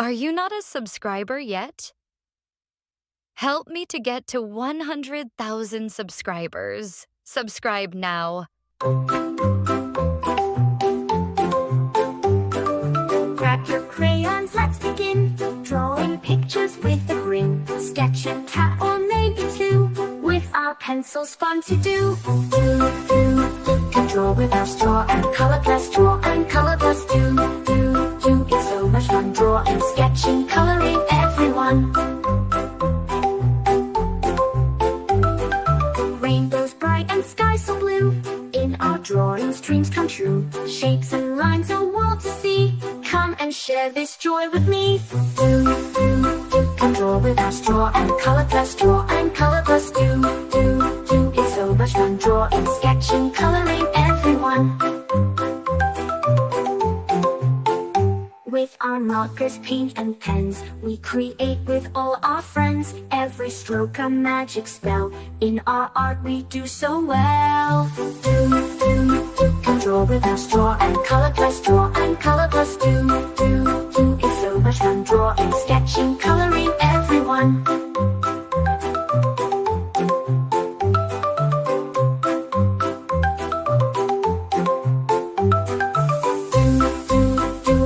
Are you not a subscriber yet? Help me to get to 100,000 subscribers. Subscribe now. Grab your crayons, let's begin. Drawing pictures with a grin. Sketch a cat or maybe two. With our pencils, fun to do. Can draw with our straw and color plus draw and color plus do. It's so much fun drawing, sketching, coloring, everyone. Rainbows bright and skies so blue. In our drawings, dreams come true. Shapes and lines, a world to see. Come and share this joy with me. Can draw with our straw and color plus draw and color plus do. It's so much fun drawing, sketching, coloring, everyone. With our markers, paint and pens, we create with all our friends. Every stroke a magic spell. In our art we do so well. Can draw with our straw and color plus draw and color plus do. It's so much fun drawing, sketching, coloring, everyone.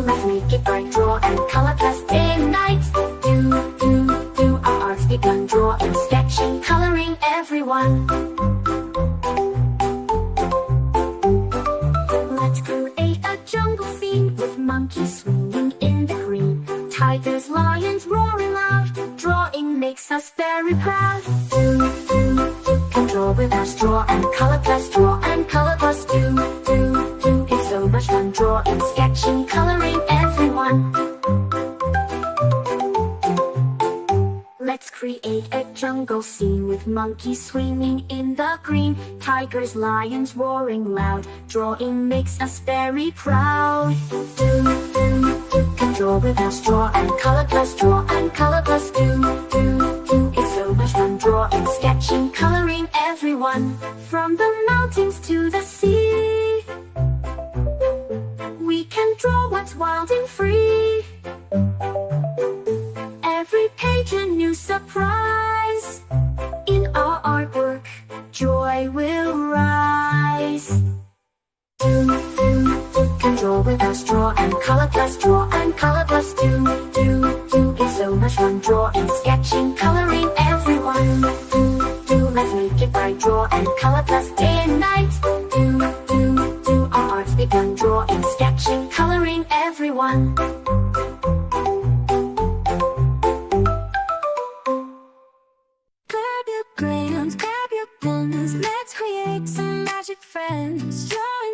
Let's make it bright, draw and color plus day and night. Our art's begun, drawing, sketching, coloring, everyone. Let's create a jungle scene with monkeys swinging in the green. Tigers, lions roaring loud. Drawing makes us very proud. Can draw with our straw and color plus draw and color plus do. It's so much fun drawing, sketching, coloring, everyone. Let's create a jungle scene with monkeys swinging in the green. Tigers, lions roaring loud. Drawing makes us very proud. Can draw with our straw and color plus draw and color plus do. It's so much fun drawing, sketching, coloring, everyone. From the mountains to the sea, we can draw what's wild and free. Every page a new surprise. In our artwork, joy will rise. Can draw with our straw and color plus draw and color plus do. It's so much fun drawing, sketching, coloring, everyone. Let's make it bright, draw and color plus day and night. Our art's begun, drawing, sketching, coloring, everyone. Grab your crayons, grab your pens. Let's create some magic friends.